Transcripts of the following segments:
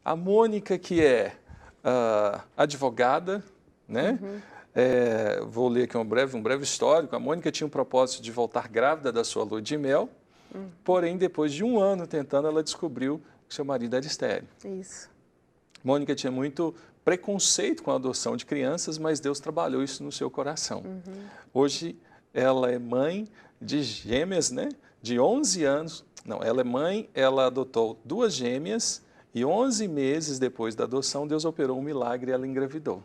A Mônica, que é advogada, né? Vou ler aqui um breve histórico. A Mônica tinha um propósito de voltar grávida da sua lua de mel, porém, depois de 1 ano tentando, ela descobriu que seu marido era estéril. Isso. Mônica tinha muito preconceito com a adoção de crianças, mas Deus trabalhou isso no seu coração. Hoje, ela é mãe de gêmeas, né? De 11 anos. Não, ela é mãe, ela adotou 2 gêmeas e 11 meses depois da adoção, Deus operou um milagre e ela engravidou.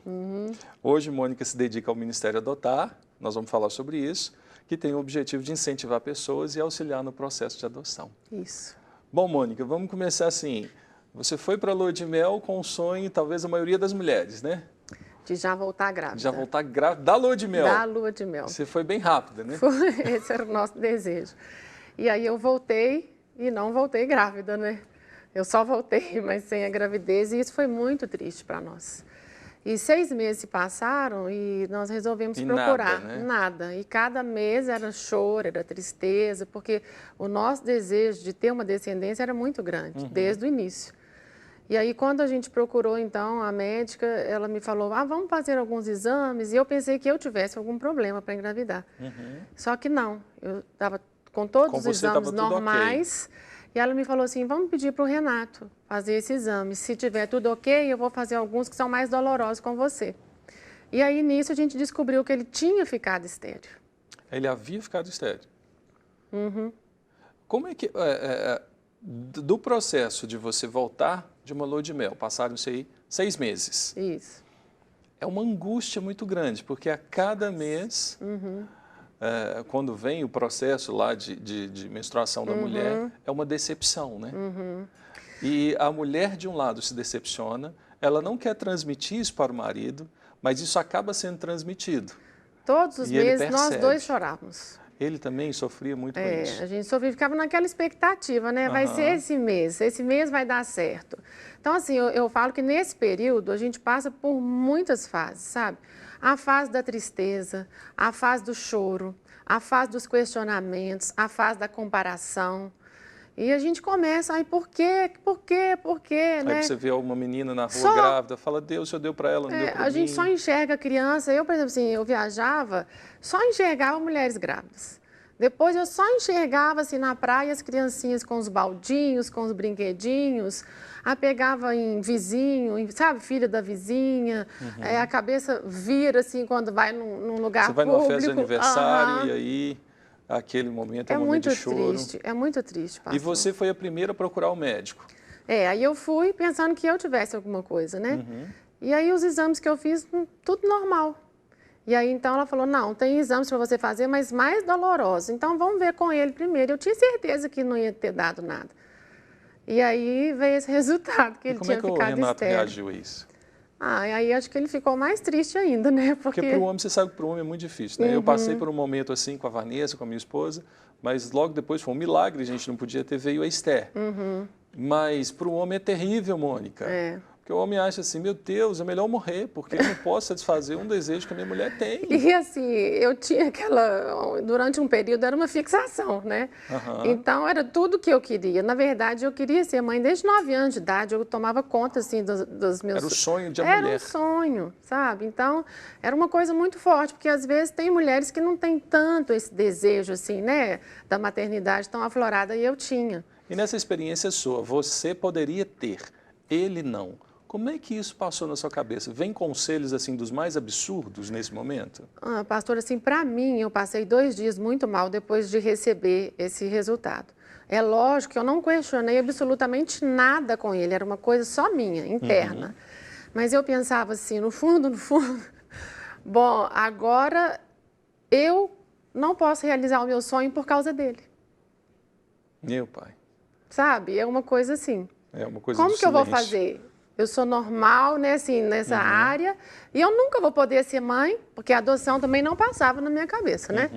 Hoje, Mônica se dedica ao Ministério Adotar, nós vamos falar sobre isso, que tem o objetivo de incentivar pessoas e auxiliar no processo de adoção. Isso. Bom, Mônica, vamos começar assim. Você foi para a lua de mel com o sonho, talvez a maioria das mulheres, né? De já voltar grávida. De já voltar grávida da lua de mel. Da lua de mel. Você foi bem rápida, né? Foi, esse era o nosso desejo. E aí eu voltei e não voltei grávida, né? Eu só voltei, mas sem a gravidez, e isso foi muito triste para nós. E 6 meses se passaram e nós resolvemos procurar. Nada, né? Nada. E cada mês era choro, era tristeza, porque o nosso desejo de ter uma descendência era muito grande, desde o início. E aí, quando a gente procurou, então, a médica, ela me falou, vamos fazer alguns exames, e eu pensei que eu tivesse algum problema para engravidar. Só que não, eu estava com todos os exames normais, e ela me falou assim, vamos pedir para o Renato fazer esse exame. Se tiver tudo ok, eu vou fazer alguns que são mais dolorosos com você. E aí, nisso, a gente descobriu que ele tinha ficado estéril. Ele havia ficado estéril? Como é que... do processo de você voltar de uma lua de mel, passaram-se aí 6 meses. Isso. É uma angústia muito grande, porque a cada mês... quando vem o processo lá de menstruação da mulher, é uma decepção, né? E a mulher, de um lado, se decepciona, ela não quer transmitir isso para o marido, mas isso acaba sendo transmitido. Todos os meses nós dois chorávamos. Ele também sofria muito com isso. A gente sofria, ficava naquela expectativa, né? Vai ser esse mês vai dar certo. Então, assim, eu falo que nesse período a gente passa por muitas fases, sabe? A fase da tristeza, a fase do choro, a fase dos questionamentos, a fase da comparação. E a gente começa, por quê, né? Aí você vê uma menina na rua grávida, fala, Deus, o Senhor deu para ela, não deu para mim. A gente só enxerga a criança, eu, por exemplo, assim, eu viajava, só enxergava mulheres grávidas. Depois eu só enxergava, assim, na praia as criancinhas com os baldinhos, com os brinquedinhos, pegava em vizinho, sabe, filha da vizinha, a cabeça vira, assim, quando vai num lugar público. Você vai numa festa de aniversário e aí... Aquele momento é um momento de choro. É muito triste, pastor. E você foi a primeira a procurar o médico? Aí eu fui pensando que eu tivesse alguma coisa, né? E aí os exames que eu fiz, tudo normal. E aí então ela falou, não, tem exames para você fazer, mas mais dolorosos. Então vamos ver com ele primeiro. Eu tinha certeza que não ia ter dado nada. E aí veio esse resultado, que ele tinha ficado estéril. Como é que o Renato reagiu a isso? Aí acho que ele ficou mais triste ainda, né? Porque para o homem, você sabe que para o homem é muito difícil, né? Eu passei por um momento assim com a Vanessa, com a minha esposa, mas logo depois foi um milagre, a gente não podia ter, veio a Esther. Mas para o homem é terrível, Mônica. Porque o homem acha assim, meu Deus, é melhor morrer, porque eu não posso satisfazer um desejo que a minha mulher tem. E assim, eu tinha durante um período era uma fixação, né? Então era tudo que eu queria. Na verdade, eu queria ser mãe desde 9 anos de idade, eu tomava conta assim dos meus... Era o sonho de mulher. Era um sonho, sabe? Então, era uma coisa muito forte, porque às vezes tem mulheres que não têm tanto esse desejo assim, né? Da maternidade tão aflorada, e eu tinha. E nessa experiência sua, você poderia ter, ele não. Como é que isso passou na sua cabeça? Vem conselhos assim dos mais absurdos nesse momento? Pastor, assim, para mim, eu passei 2 dias muito mal depois de receber esse resultado. É lógico que eu não questionei absolutamente nada com ele, era uma coisa só minha, interna. Mas eu pensava assim, no fundo, bom, agora eu não posso realizar o meu sonho por causa dele. Meu pai. Sabe? É uma coisa assim. É uma coisa Como que eu vou fazer? Eu sou normal, né, assim, nessa área, e eu nunca vou poder ser mãe, porque a adoção também não passava na minha cabeça, né?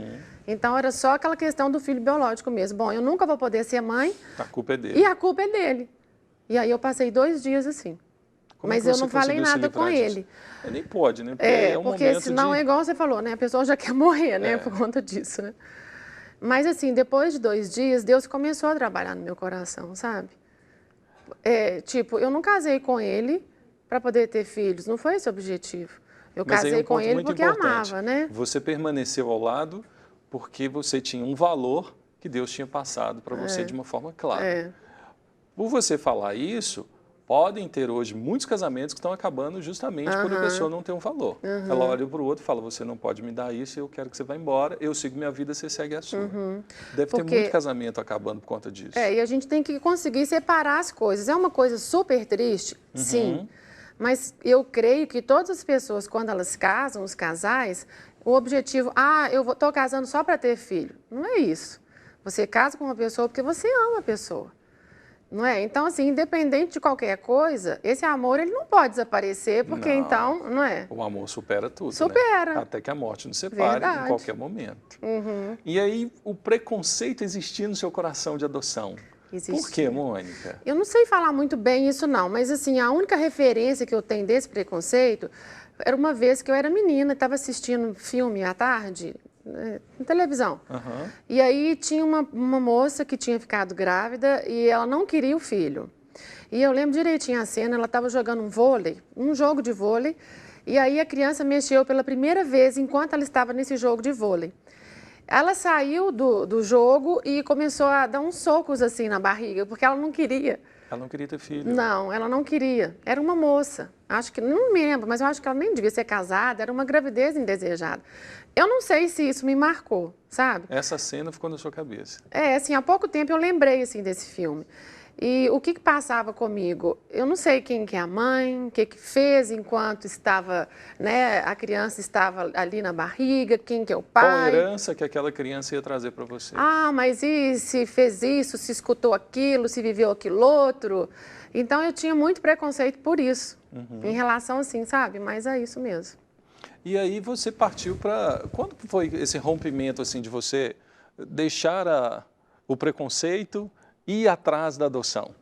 Então, era só aquela questão do filho biológico mesmo. Bom, eu nunca vou poder ser mãe. A culpa é dele. E a culpa é dele. E aí eu passei 2 dias assim. Mas eu não falei nada com ele. Nem pode, né? Porque senão é igual você falou, né? A pessoa já quer morrer, né? Por conta disso, né? Mas assim, depois de 2 dias, Deus começou a trabalhar no meu coração, sabe? tipo, eu não casei com ele para poder ter filhos, não foi esse o objetivo. Eu casei com ele porque amava, né? Você permaneceu ao lado porque você tinha um valor que Deus tinha passado para você de uma forma clara. Por você falar isso, podem ter hoje muitos casamentos que estão acabando justamente por a pessoa não ter um valor. Ela olha para o outro e fala, você não pode me dar isso, eu quero que você vá embora, eu sigo minha vida, você segue a sua. Deve ter muito casamento acabando por conta disso. E a gente tem que conseguir separar as coisas. É uma coisa super triste, sim, mas eu creio que todas as pessoas, quando elas casam, os casais, o objetivo, eu estou casando só para ter filho. Não é isso. Você casa com uma pessoa porque você ama a pessoa. Não é? Então, assim, independente de qualquer coisa, esse amor ele não pode desaparecer, porque então, não é? O amor supera tudo, supera. Né? Até que a morte nos separe em qualquer momento. E aí, o preconceito existia no seu coração de adoção. Existia. Por quê, Mônica? Eu não sei falar muito bem isso, não, mas assim, a única referência que eu tenho desse preconceito era uma vez que eu era menina, estava assistindo filme à tarde, na televisão. E aí tinha uma moça que tinha ficado grávida e ela não queria o filho. E eu lembro direitinho a cena, ela estava jogando um jogo de vôlei, e aí a criança mexeu pela primeira vez enquanto ela estava nesse jogo de vôlei. Ela saiu do jogo e começou a dar uns socos assim na barriga, porque ela não queria. Ela não queria ter filho? Não, ela não queria. Era uma moça. Acho que, não me lembro, mas eu acho que ela nem devia ser casada, era uma gravidez indesejada. Eu não sei se isso me marcou, sabe? Essa cena ficou na sua cabeça? Assim, há pouco tempo eu lembrei, assim, desse filme. E o que passava comigo? Eu não sei quem que é a mãe, o que fez enquanto estava, né, a criança estava ali na barriga, quem que é o pai. Qual a herança que aquela criança ia trazer para você? Mas e se fez isso, se escutou aquilo, se viveu aquilo outro? Então eu tinha muito preconceito por isso, em relação assim, sabe? Mas é isso mesmo. E aí você partiu para... Quando foi esse rompimento assim de você deixar o preconceito e ir atrás da adoção?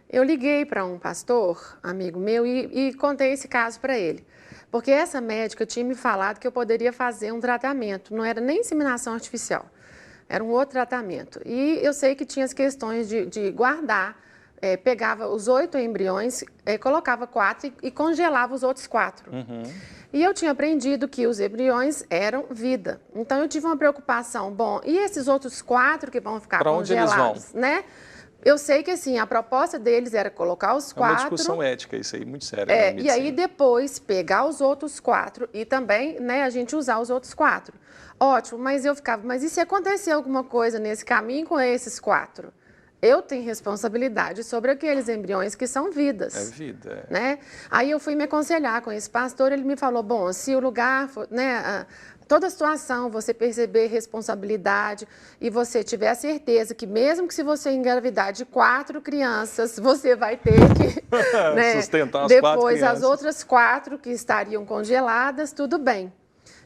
Eu liguei para um pastor, amigo meu, e contei esse caso para ele. Porque essa médica tinha me falado que eu poderia fazer um tratamento, não era nem inseminação artificial, era um outro tratamento. E eu sei que tinha as questões de guardar, pegava os 8 embriões, colocava 4 e congelava os outros 4. E eu tinha aprendido que os embriões eram vida. Então eu tive uma preocupação, e esses outros 4 que vão ficar congelados, onde eles vão? Né? Eu sei que assim, a proposta deles era colocar os 4... É uma discussão ética, isso aí, muito séria. E aí depois pegar os outros 4 e também, né, a gente usar os outros 4. Ótimo, mas eu ficava, mas e se acontecer alguma coisa nesse caminho com esses 4? Eu tenho responsabilidade sobre aqueles embriões que são vidas. É vida. Né? Aí eu fui me aconselhar com esse pastor, ele me falou, se o lugar, né, toda a situação, você perceber responsabilidade e você tiver a certeza que mesmo que se você engravidar de 4 crianças, você vai ter que né, sustentar as depois 4 crianças. As outras 4 que estariam congeladas, tudo bem.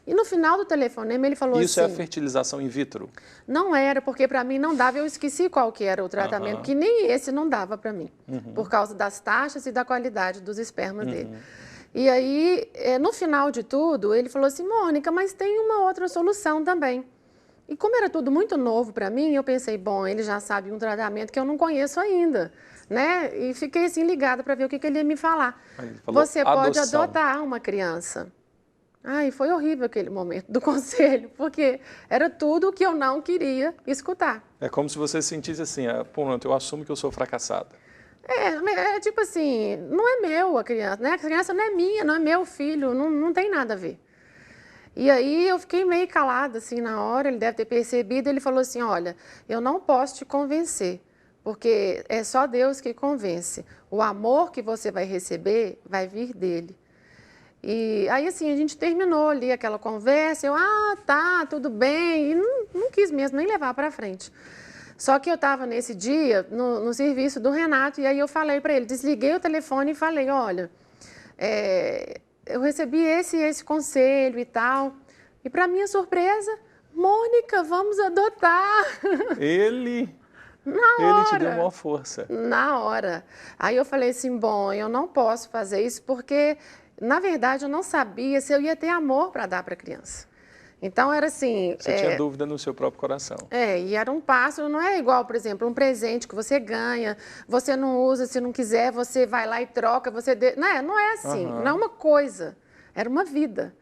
E no final do telefonema ele falou Isso assim... é a fertilização in vitro? Não era, porque para mim não dava, eu esqueci qual que era o tratamento, que nem esse não dava para mim, por causa das taxas e da qualidade dos espermas dele. E aí, no final de tudo, ele falou assim, Mônica, mas tem uma outra solução também. E como era tudo muito novo para mim, eu pensei, ele já sabe um tratamento que eu não conheço ainda, né? E fiquei assim ligada para ver o que ele ia me falar. Você pode adotar uma criança. Ai, foi horrível aquele momento do conselho, porque era tudo o que eu não queria escutar. É como se você sentisse assim, pronto, eu assumo que eu sou fracassada. Tipo assim, não é meu a criança, né? A criança não é minha, não é meu filho, não tem nada a ver. E aí eu fiquei meio calada assim na hora, ele deve ter percebido, ele falou assim, olha, eu não posso te convencer, porque é só Deus que convence. O amor que você vai receber vai vir dele. E aí, assim, a gente terminou ali aquela conversa, eu, tá, tudo bem, e não quis mesmo nem levar para frente. Só que eu estava nesse dia no serviço do Renato, e aí eu falei para ele, desliguei o telefone e falei, olha, eu recebi esse conselho e tal, e para minha surpresa, Mônica, vamos adotar. Ele te deu maior força. Na hora. Aí eu falei assim, eu não posso fazer isso porque... Na verdade, eu não sabia se eu ia ter amor para dar para a criança. Então era assim... Você tinha dúvida no seu próprio coração. E era um passo, não é igual, por exemplo, um presente que você ganha, você não usa, se não quiser, você vai lá e troca, não é assim, não é uma coisa, era uma vida.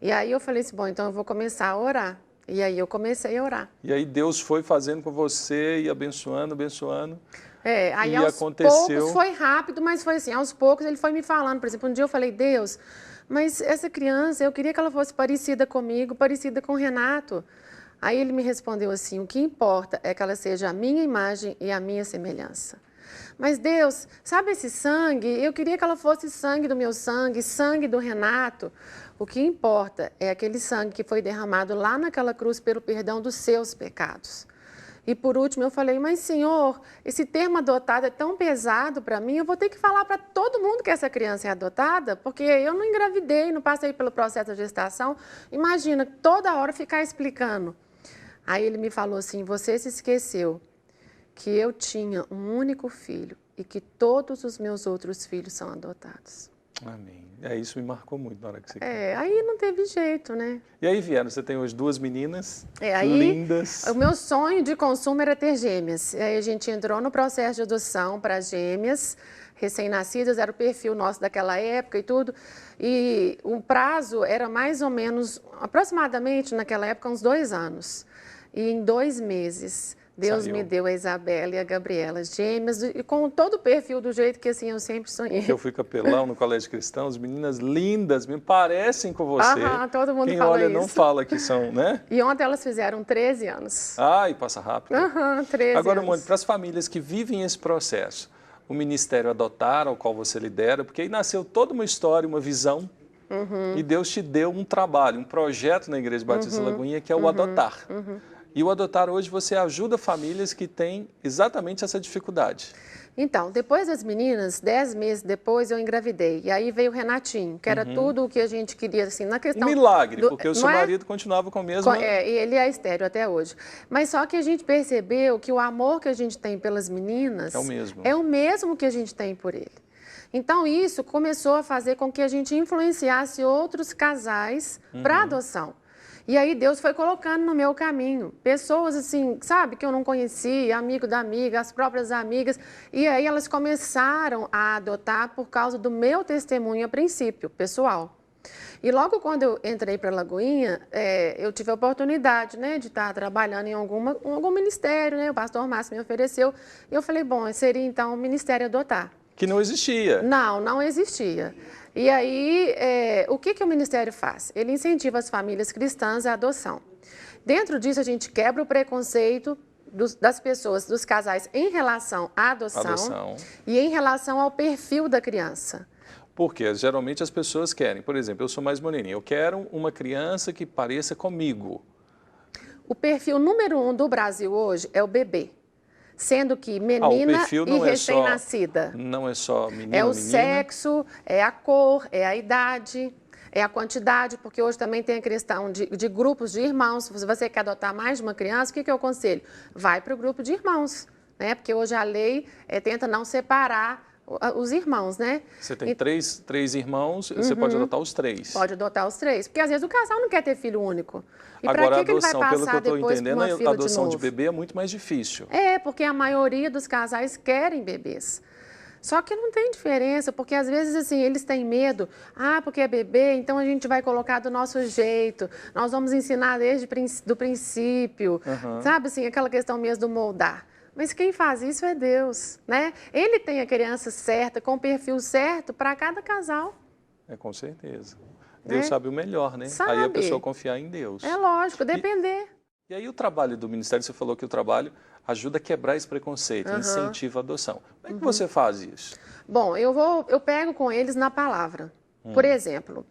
E aí eu falei assim, bom, então eu vou começar a orar. E aí eu comecei a orar. E aí Deus foi fazendo com você e abençoando, abençoando. Aí e aos aconteceu... poucos foi rápido, mas foi assim, aos poucos ele foi me falando. Por exemplo, um dia eu falei, Deus, mas essa criança, eu queria que ela fosse parecida comigo, parecida com o Renato. Aí ele me respondeu assim, o que importa é que ela seja a minha imagem e a minha semelhança. Mas Deus, sabe esse sangue? Eu queria que ela fosse sangue do meu sangue, sangue do Renato. O que importa é aquele sangue que foi derramado lá naquela cruz pelo perdão dos seus pecados. E por último eu falei, mas Senhor, esse termo adotado é tão pesado para mim, eu vou ter que falar para todo mundo que essa criança é adotada, porque eu não engravidei, não passei pelo processo de gestação. Imagina, toda hora ficar explicando. Aí ele me falou assim, você se esqueceu que eu tinha um único filho e que todos os meus outros filhos são adotados. Amém. Isso me marcou muito na hora que você... Aí não teve jeito, né? E aí vieram, você tem hoje 2 meninas aí, lindas. O meu sonho de consumo era ter gêmeas. Aí a gente entrou no processo de adoção para gêmeas, recém-nascidas, era o perfil nosso daquela época e tudo. E o prazo era mais ou menos, aproximadamente naquela época, uns 2 anos. E em 2 meses... Deus me deu a Isabela e a Gabriela, gêmeas, e com todo o perfil do jeito que assim eu sempre sonhei. Eu fui capelão no Colégio Cristão, as meninas lindas, me parecem com você. Todo mundo Quem fala olha isso. não fala que são, né? E ontem elas fizeram 13 anos. E passa rápido. 13 Agora, anos. para as famílias que vivem esse processo, o Ministério Adotar, ao qual você lidera, porque aí nasceu toda uma história, uma visão, e Deus te deu um trabalho, um projeto na Igreja Batista Lagoinha, que é o Adotar. E o Adotar hoje você ajuda famílias que têm exatamente essa dificuldade. Então, depois das meninas, 10 meses depois eu engravidei. E aí veio o Renatinho, que era tudo o que a gente queria, assim, na questão... Um milagre, porque o seu marido continuava com a mesma... ele é estéril até hoje. Mas só que a gente percebeu que o amor que a gente tem pelas meninas... É o mesmo que a gente tem por ele. Então, isso começou a fazer com que a gente influenciasse outros casais para adoção. E aí Deus foi colocando no meu caminho pessoas assim, sabe, que eu não conhecia, amigo da amiga, as próprias amigas. E aí elas começaram a adotar por causa do meu testemunho a princípio, pessoal. E logo quando eu entrei para a Lagoinha, eu tive a oportunidade, né, de estar trabalhando em algum ministério, né, o pastor Márcio me ofereceu. E eu falei, bom, seria então o Ministério Adotar. Que não existia. Não existia. E aí, o que o Ministério faz? Ele incentiva as famílias cristãs à adoção. Dentro disso, a gente quebra o preconceito das pessoas, dos casais, em relação à adoção. E em relação ao perfil da criança. Porque geralmente as pessoas querem, por exemplo, eu sou mais moreninha, eu quero uma criança que pareça comigo. O perfil número 1 do Brasil hoje é o bebê. Sendo que menina e recém-nascida. Não é só menino, é o menina. Sexo, é a cor, é a idade, é a quantidade, porque hoje também tem a questão de grupos de irmãos. Se você quer adotar mais de uma criança, o que eu aconselho? Vai para o grupo de irmãos, né? Porque hoje a lei tenta não separar os irmãos, né? Você tem três irmãos, você pode adotar os 3. Pode adotar os 3, porque às vezes o casal não quer ter filho único. E agora que ele vai passar pelo que eu estou entendendo, a adoção de bebê é muito mais difícil. Porque a maioria dos casais querem bebês. Só que não tem diferença, porque às vezes assim, eles têm medo. Porque é bebê, então a gente vai colocar do nosso jeito. Nós vamos ensinar desde do princípio. Sabe assim, aquela questão mesmo do moldar. Mas quem faz isso é Deus, né? Ele tem a criança certa, com o perfil certo para cada casal. Com certeza. Deus sabe o melhor, né? Sabe. Aí a pessoa confiar em Deus. É lógico, depender. E aí o trabalho do Ministério, você falou que o trabalho ajuda a quebrar esse preconceito, incentiva a adoção. Como é que você faz isso? Bom, eu pego com eles na palavra. Por exemplo,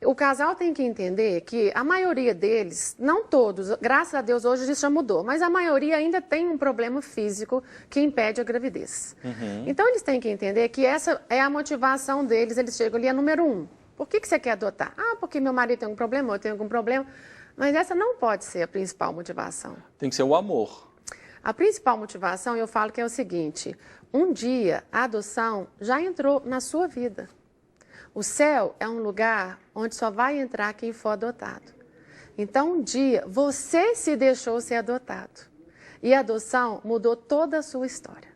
o casal tem que entender que a maioria deles, não todos, graças a Deus hoje isso já mudou, mas a maioria ainda tem um problema físico que impede a gravidez. Então eles têm que entender que essa é a motivação deles, eles chegam ali, é número 1. Por que você quer adotar? Porque meu marido tem um problema, eu tenho algum problema. Mas essa não pode ser a principal motivação. Tem que ser o amor. A principal motivação, eu falo que é o seguinte, um dia a adoção já entrou na sua vida. O céu é um lugar onde só vai entrar quem for adotado. Então, um dia, você se deixou ser adotado. E a adoção mudou toda a sua história.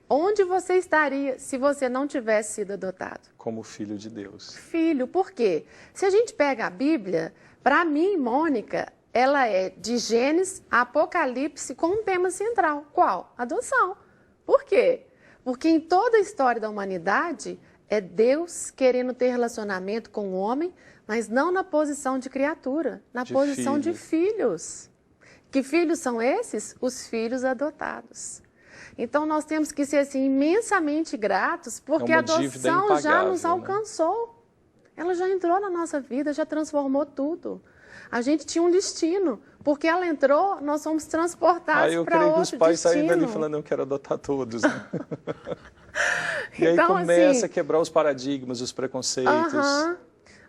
Onde você estaria se você não tivesse sido adotado? Como filho de Deus. Filho, por quê? Se a gente pega a Bíblia, para mim, Mônica, ela é de Gênesis a Apocalipse com um tema central. Qual? Adoção. Por quê? Porque em toda a história da humanidade, é Deus querendo ter relacionamento com o homem, mas não na posição de criatura, na posição de filhos. Que filhos são esses? Os filhos adotados. Então, nós temos que ser assim, imensamente gratos, porque a adoção já nos alcançou. Né? Ela já entrou na nossa vida, já transformou tudo. A gente tinha um destino. Porque ela entrou, nós somos transportados para outro destino. Eu creio que os pais saem dali falando, eu quero adotar todos. Né? E aí então, começa assim, a quebrar os paradigmas, os preconceitos.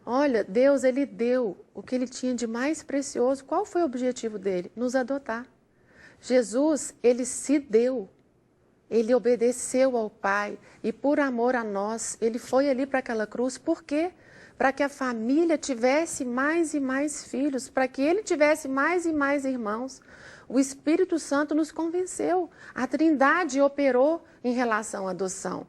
Olha, Deus, Ele deu o que Ele tinha de mais precioso. Qual foi o objetivo dele? Nos adotar. Jesus, Ele se deu. Ele obedeceu ao Pai e por amor a nós, Ele foi ali para aquela cruz. Por quê? Para que a família tivesse mais e mais filhos, para que ele tivesse mais e mais irmãos. O Espírito Santo nos convenceu. A Trindade operou em relação à adoção.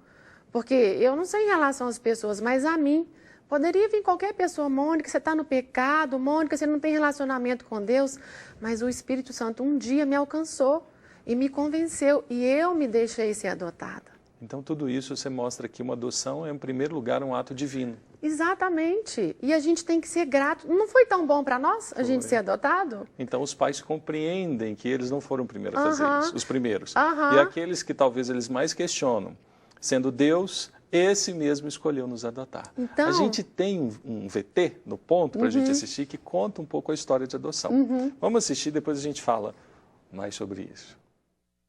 Porque eu não sei em relação às pessoas, mas a mim. Poderia vir qualquer pessoa, Mônica, você está no pecado, Mônica, você não tem relacionamento com Deus. Mas o Espírito Santo um dia me alcançou e me convenceu e eu me deixei ser adotada. Então, tudo isso você mostra que uma adoção é, em primeiro lugar, um ato divino. Exatamente. E a gente tem que ser grato. Não foi tão bom para nós a gente ser adotado? Então, os pais compreendem que eles não foram primeiros a fazer isso, os primeiros. E aqueles que talvez eles mais questionam, sendo Deus, esse mesmo escolheu nos adotar. Então, a gente tem um VT no ponto para a gente assistir que conta um pouco a história de adoção. Vamos assistir, depois a gente fala mais sobre isso.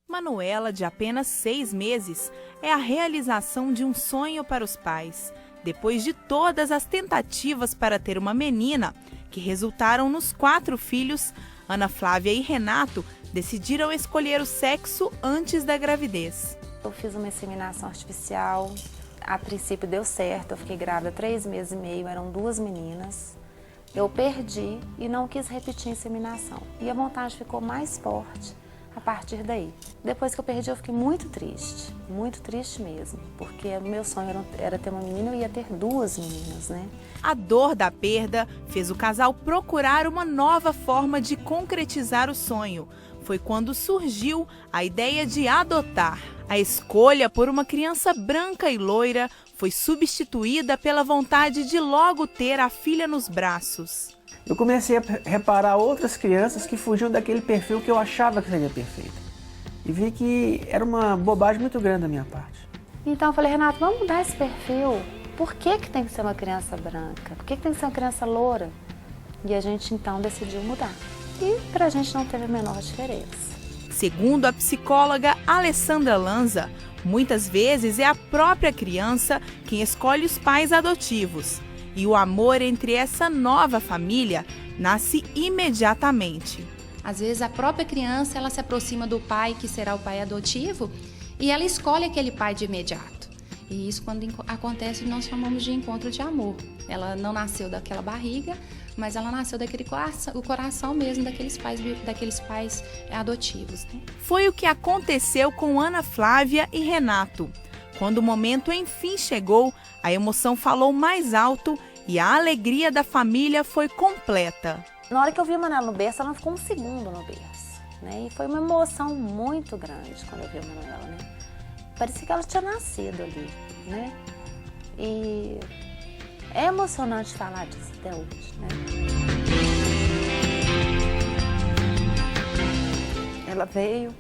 Manuela, de apenas 6 meses, é a realização de um sonho para os pais, depois de todas as tentativas para ter uma menina, que resultaram nos 4 filhos. Ana Flávia e Renato decidiram escolher o sexo antes da gravidez. Eu fiz uma inseminação artificial, a princípio deu certo, eu fiquei grávida 3 meses e meio, eram 2 meninas. Eu perdi e não quis repetir a inseminação, e a vontade ficou mais forte a partir daí. Depois que eu perdi, eu fiquei muito triste mesmo, porque o meu sonho era ter uma menina, eu ia ter 2 meninas, né? A dor da perda fez o casal procurar uma nova forma de concretizar o sonho. Foi quando surgiu a ideia de adotar. A escolha por uma criança branca e loira foi substituída pela vontade de logo ter a filha nos braços. Eu comecei a reparar outras crianças que fugiam daquele perfil que eu achava que seria perfeito. E vi que era uma bobagem muito grande da minha parte. Então eu falei, Renato, vamos mudar esse perfil. Por que tem que ser uma criança branca? Por que tem que ser uma criança loura? E a gente então decidiu mudar. E pra gente não teve a menor diferença. Segundo a psicóloga Alessandra Lanza, muitas vezes é a própria criança quem escolhe os pais adotivos. E o amor entre essa nova família nasce imediatamente. Às vezes a própria criança ela se aproxima do pai, que será o pai adotivo, e ela escolhe aquele pai de imediato. E isso, quando acontece, nós chamamos de encontro de amor. Ela não nasceu daquela barriga, mas ela nasceu daquele coração mesmo daqueles pais adotivos. Né? Foi o que aconteceu com Ana Flávia e Renato. Quando o momento enfim chegou, a emoção falou mais alto e a alegria da família foi completa. Na hora que eu vi a Manuela no berço, ela não ficou um segundo no berço, né? E foi uma emoção muito grande quando eu vi a Manuela, né? Parecia que ela tinha nascido ali, né? E é emocionante falar disso até hoje, né? Ela veio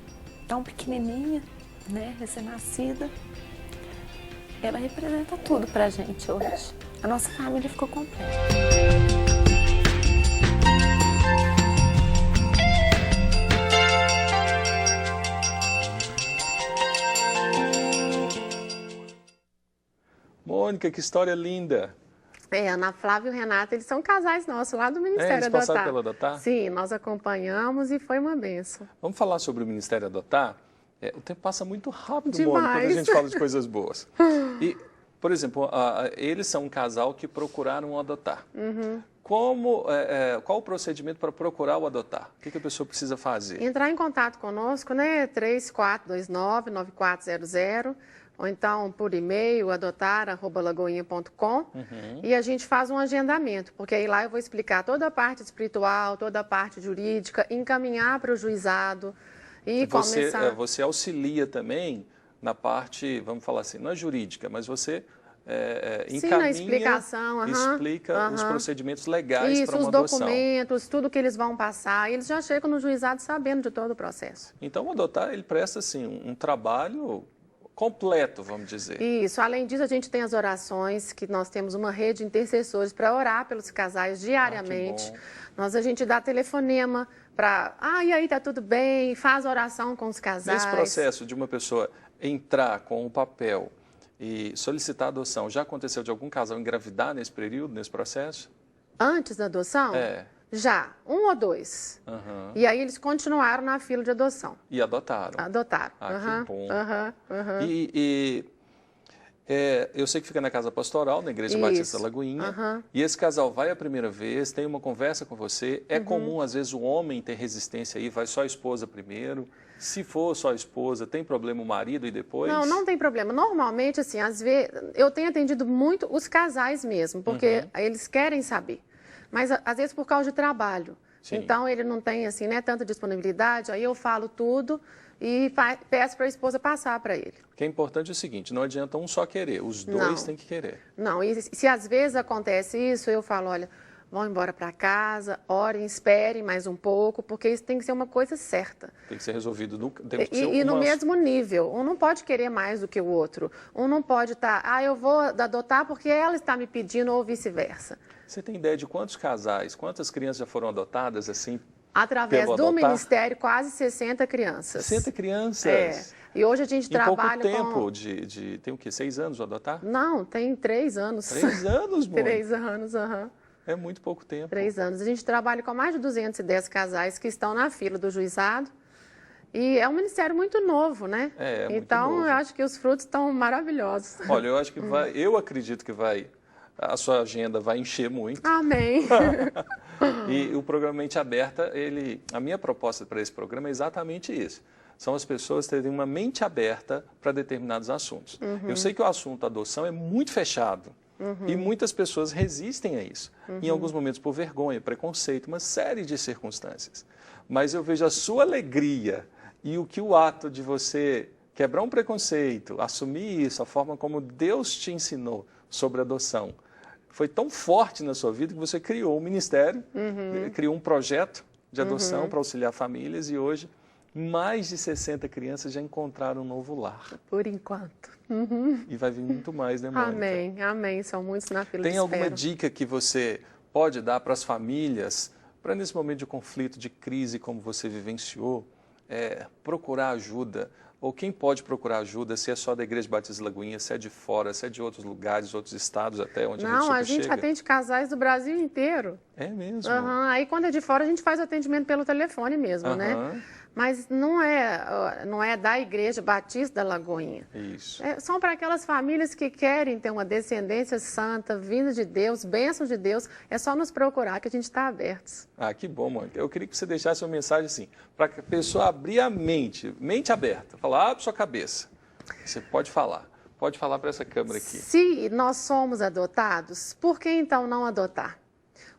tão pequenininha, né? Recém-nascida. Ela representa tudo pra gente hoje. A nossa família ficou completa. Mônica, que história linda! Ana Flávia e o Renato, eles são casais nossos lá do Ministério eles Adotar. passaram pelo Adotar? Sim, nós acompanhamos e foi uma bênção. Vamos falar sobre o Ministério Adotar? O tempo passa muito rápido, Mônica, quando a gente fala de coisas boas. E, por exemplo, eles são um casal que procuraram adotar. Qual o procedimento para procurar o adotar? O que a pessoa precisa fazer? Entrar em contato conosco, né? 3429-9400, ou então por e-mail, adotar@lagoinha.com, e a gente faz um agendamento, porque aí lá eu vou explicar toda a parte espiritual, toda a parte jurídica, encaminhar para o juizado e começar... Você auxilia também na parte, vamos falar assim, não é jurídica, mas você... encaminha, na explicação, explica os procedimentos legais para uma os adoção. documentos, tudo que eles vão passar, eles já chegam no juizado sabendo de todo o processo. Então, o adotar, ele presta assim, um trabalho completo, vamos dizer. Isso, além disso, a gente tem as orações, que nós temos uma rede de intercessores para orar pelos casais diariamente. A gente dá telefonema para, e aí, tá tudo bem, faz oração com os casais. Nesse processo de uma pessoa entrar com o papel e solicitar adoção, já aconteceu de algum casal engravidar nesse período, nesse processo? Antes da adoção? Já, 1 ou 2. E aí eles continuaram na fila de adoção. E adotaram? Adotaram. Que bom. Eu sei que fica na Casa Pastoral, na Igreja Batista Lagoinha. E esse casal vai a primeira vez, tem uma conversa com você. É comum, às vezes, o homem ter resistência aí, vai só a esposa primeiro. Se for só a esposa, tem problema o marido e depois? Não tem problema. Normalmente, assim, às vezes, eu tenho atendido muito os casais mesmo, porque eles querem saber. Mas, às vezes, por causa de trabalho. Sim. Então, ele não tem, assim, né, tanta disponibilidade, aí eu falo tudo e peço para a esposa passar para ele. O que é importante é o seguinte, não adianta um só querer, os dois têm que querer. Não, e se às vezes acontece isso, eu falo, olha, vão embora para casa, orem, esperem mais um pouco, porque isso tem que ser uma coisa certa. Tem que ser resolvido no mesmo nível. Um não pode querer mais do que o outro. Um não pode estar, eu vou adotar porque ela está me pedindo ou vice-versa. Você tem ideia de quantos casais, quantas crianças já foram adotadas assim? Através do Ministério, quase 60 crianças. 60 crianças? E hoje a gente trabalha pouco tempo tem o quê? 6 anos o adotar? Não, tem 3 anos. 3 anos, mãe? 3 anos, É muito pouco tempo. 3 anos. A gente trabalha com mais de 210 casais que estão na fila do juizado. E é um ministério muito novo, né? Então, eu acho que os frutos estão maravilhosos. Olha, eu acho que eu acredito que a sua agenda vai encher muito. Amém. E o programa Mente Aberta, a minha proposta para esse programa é exatamente isso. São as pessoas terem uma mente aberta para determinados assuntos. Eu sei que o assunto adoção é muito fechado. E muitas pessoas resistem a isso. Em alguns momentos por vergonha, preconceito, uma série de circunstâncias. Mas eu vejo a sua alegria e o ato de você quebrar um preconceito, assumir isso, a forma como Deus te ensinou sobre adoção, foi tão forte na sua vida que você criou um ministério, criou um projeto de adoção para auxiliar famílias e hoje mais de 60 crianças já encontraram um novo lar. Por enquanto. E vai vir muito mais, né, Mônica? Amém, amém. São muitos na fila de espera. Tem alguma dica que você pode dar para as famílias, para nesse momento de conflito, de crise, como você vivenciou, procurar ajuda? Ou quem pode procurar ajuda, se é só da Igreja Batista Lagoinha, se é de fora, se é de outros lugares, outros estados até onde a gente atende casais do Brasil inteiro. É mesmo? Aí quando é de fora a gente faz o atendimento pelo telefone mesmo, né? Mas não é da Igreja Batista da Lagoinha. Isso. São para aquelas famílias que querem ter uma descendência santa, vinda de Deus, bênçãos de Deus. É só nos procurar que a gente está abertos. Que bom, Mônica. Eu queria que você deixasse uma mensagem assim, para que a pessoa abrir a mente aberta, falar, abre sua cabeça. Você pode falar para essa câmera aqui. Se nós somos adotados, por que então não adotar?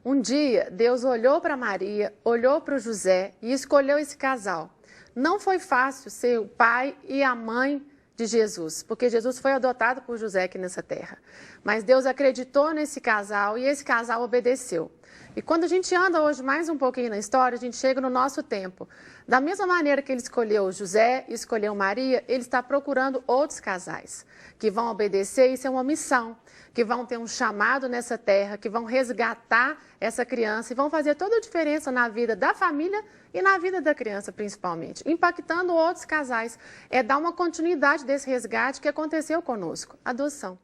Um dia, Deus olhou para Maria, olhou para o José e escolheu esse casal. Não foi fácil ser o pai e a mãe de Jesus, porque Jesus foi adotado por José aqui nessa terra. Mas Deus acreditou nesse casal e esse casal obedeceu. E quando a gente anda hoje mais um pouquinho na história, a gente chega no nosso tempo. Da mesma maneira que ele escolheu José e escolheu Maria, ele está procurando outros casais que vão obedecer. Isso é uma missão, que vão ter um chamado nessa terra, que vão resgatar essa criança e vão fazer toda a diferença na vida da família e na vida da criança, principalmente, impactando outros casais. É dar uma continuidade desse resgate que aconteceu conosco, adoção.